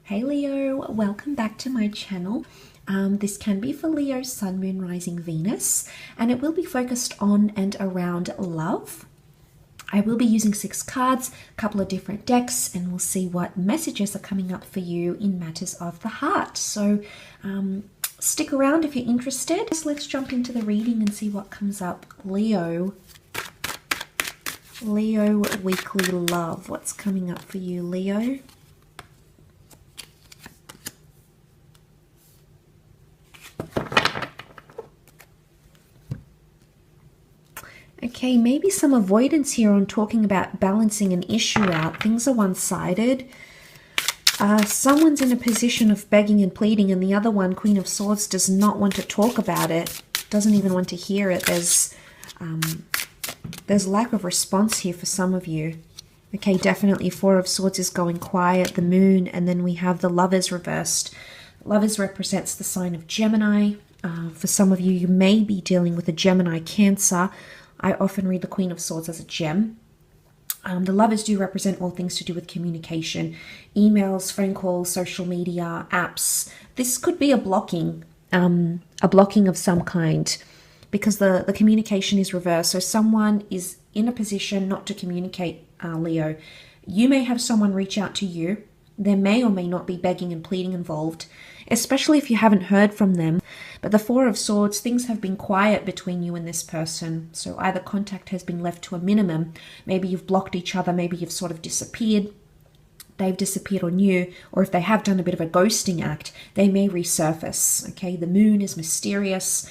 Hey Leo, welcome back to my channel. This can be for Leo, Sun, Moon, Rising, Venus, and it will be focused on and around love. I will be using 6 cards, a couple of different decks, and we'll see what messages are coming up for you in matters of the heart. So stick around if you're interested. Let's jump into the reading and see what comes up. Leo, weekly love. What's coming up for you, Leo? Okay, maybe some avoidance here on talking about balancing an issue out. Things are one-sided. Someone's in a position of begging and pleading, and the other one, Queen of Swords, does not want to talk about it, doesn't even want to hear it. There's lack of response here for some of you. Okay, definitely 4 of Swords is going quiet, the Moon, and then we have the Lovers reversed. Lovers represents the sign of Gemini. For some of you, you may be dealing with a Gemini Cancer. I often read the Queen of Swords as a gem. The Lovers do represent all things to do with communication, emails, phone calls, social media, apps. This could be a blocking of some kind because the communication is reversed. So someone is in a position not to communicate, Leo. You may have someone reach out to you. There may or may not be begging and pleading involved, especially if you haven't heard from them. But the 4 of Swords, things have been quiet between you and this person. So either contact has been left to a minimum. Maybe you've blocked each other. Maybe you've sort of disappeared. They've disappeared on you. Or if they have done a bit of a ghosting act, they may resurface. Okay, the Moon is mysterious.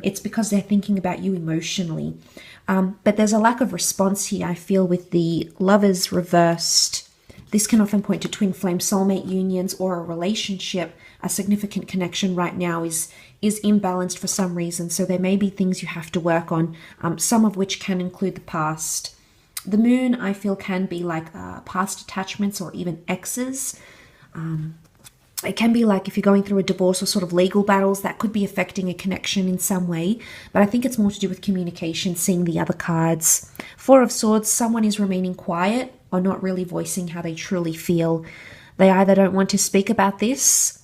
It's because they're thinking about you emotionally. But there's a lack of response here, I feel, with the Lovers reversed. This can often point to twin flame soulmate unions or a relationship. A significant connection right now is imbalanced for some reason. So there may be things you have to work on, some of which can include the past. The Moon, I feel, can be like past attachments or even exes. It can be like if you're going through a divorce or sort of legal battles, that could be affecting a connection in some way. But I think it's more to do with communication, seeing the other cards. 4 of Swords, someone is remaining quiet or not really voicing how they truly feel. They either don't want to speak about this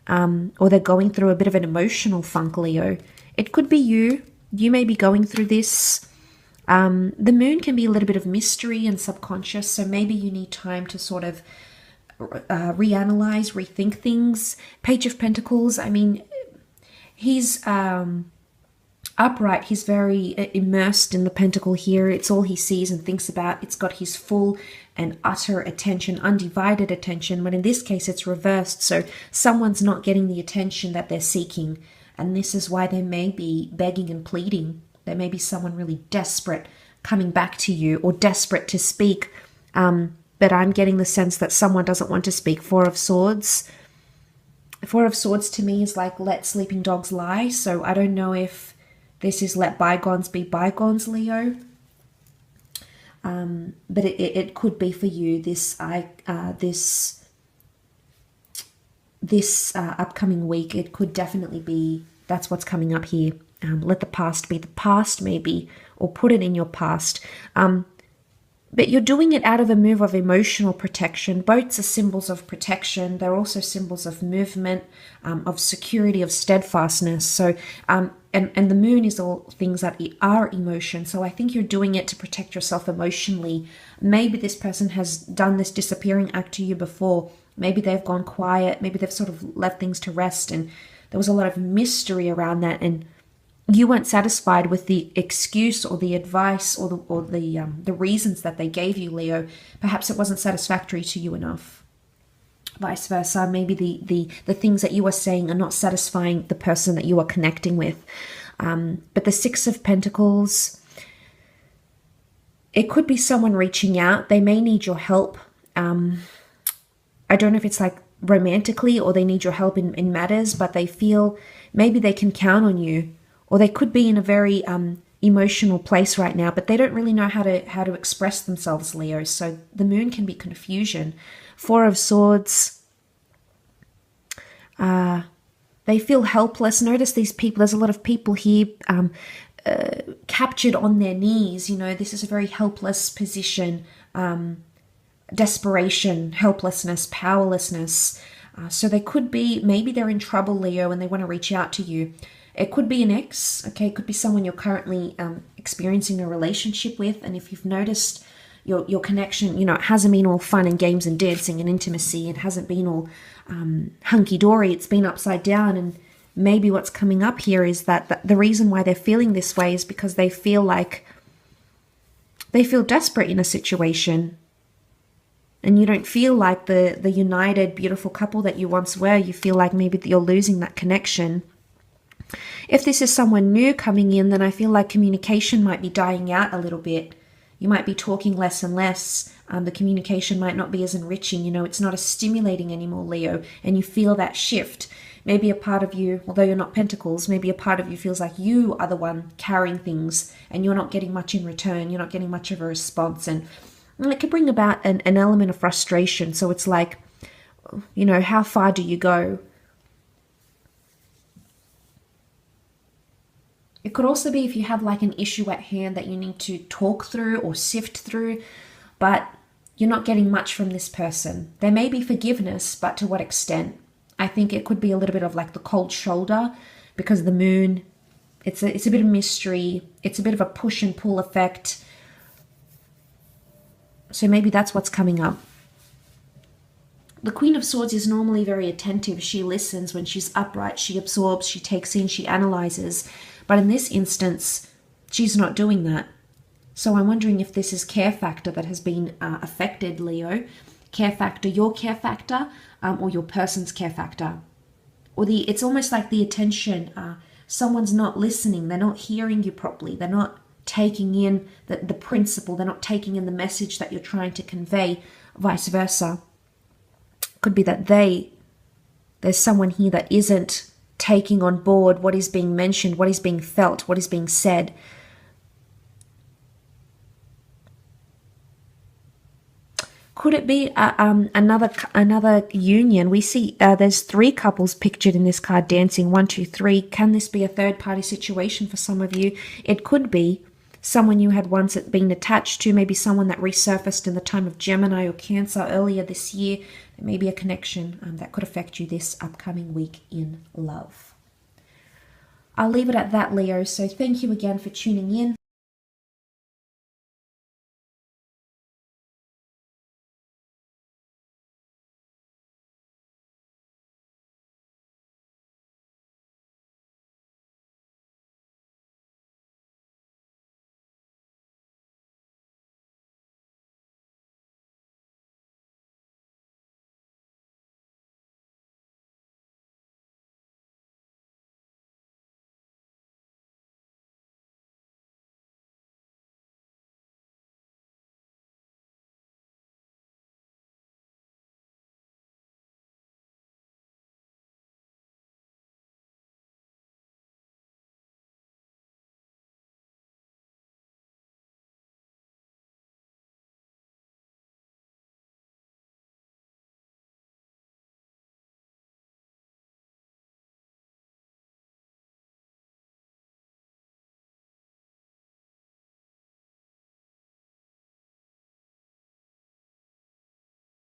or they're going through a bit of an emotional funk, Leo. It could be you. You may be going through this. The Moon can be a little bit of mystery and subconscious, so maybe you need time to sort of reanalyze, rethink things. Page of Pentacles, I mean, he's upright. He's very immersed in the pentacle here. It's all he sees and thinks about. It's got his full and utter attention, undivided attention. But in this case, it's reversed. So someone's not getting the attention that they're seeking. And this is why they may be begging and pleading. There may be someone really desperate coming back to you or desperate to speak. But I'm getting the sense that someone doesn't want to speak. 4 of Swords. 4 of Swords to me is like let sleeping dogs lie. So I don't know if this is let bygones be bygones, Leo. But it could be for you this upcoming week. It could definitely be, that's what's coming up here. Let the past be the past, maybe, or put it in your past. But you're doing it out of a move of emotional protection. Boats are symbols of protection. They're also symbols of movement, of security, of steadfastness. So, and the Moon is all things that are emotion. So I think you're doing it to protect yourself emotionally. Maybe this person has done this disappearing act to you before. Maybe they've gone quiet. Maybe they've sort of left things to rest. And there was a lot of mystery around that. And you weren't satisfied with the excuse or the advice or the reasons that they gave you, Leo. Perhaps it wasn't satisfactory to you enough. Vice versa, maybe the things that you are saying are not satisfying the person that you are connecting with. But the 6 of Pentacles, it could be someone reaching out. They may need your help. I don't know if it's like romantically or they need your help in matters, but they feel maybe they can count on you. Or they could be in a very emotional place right now, but they don't really know how to express themselves, Leo. So the Moon can be confusion. 4 of Swords, they feel helpless. Notice these people, there's a lot of people here captured on their knees. You know, this is a very helpless position. desperation, helplessness, powerlessness. So they could be, maybe they're in trouble, Leo, and they want to reach out to you. It could be an ex, okay? It could be someone you're currently experiencing a relationship with. And if you've noticed your connection, it hasn't been all fun and games and dancing and intimacy. It hasn't been all hunky-dory. It's been upside down. And maybe what's coming up here is that the reason why they're feeling this way is because they feel desperate in a situation. And you don't feel like the united, beautiful couple that you once were. You feel like maybe you're losing that connection. If this is someone new coming in, then I feel like communication might be dying out a little bit. You might be talking less and less. The communication might not be as enriching. It's not as stimulating anymore, Leo. And you feel that shift. Maybe a part of you, although you're not Pentacles, maybe a part of you feels like you are the one carrying things and you're not getting much in return. You're not getting much of a response. And it could bring about an element of frustration. So it's like, how far do you go? It could also be if you have like an issue at hand that you need to talk through or sift through, but you're not getting much from this person. There may be forgiveness, but to what extent? I think it could be a little bit of like the cold shoulder because the moon, it's a bit of mystery. It's a bit of a push and pull effect. So maybe that's what's coming up. The Queen of Swords is normally very attentive. She listens when she's upright. She absorbs, she takes in, she analyzes. But in this instance, she's not doing that. So I'm wondering if this is care factor that has been affected, Leo. Care factor, your care factor, or your person's care factor. Or it's almost like the attention. Someone's not listening. They're not hearing you properly. They're not taking in the principle. They're not taking in the message that you're trying to convey, vice versa. Could be that there's someone here that isn't taking on board what is being mentioned, what is being felt, what is being said. Could it be another union? We see there's 3 couples pictured in this card dancing. 1, 2, 3. Can this be a third party situation for some of you? It could be someone you had once been attached to, maybe someone that resurfaced in the time of Gemini or Cancer earlier this year. There may be a connection that could affect you this upcoming week in love. I'll leave it at that, Leo. So thank you again for tuning in.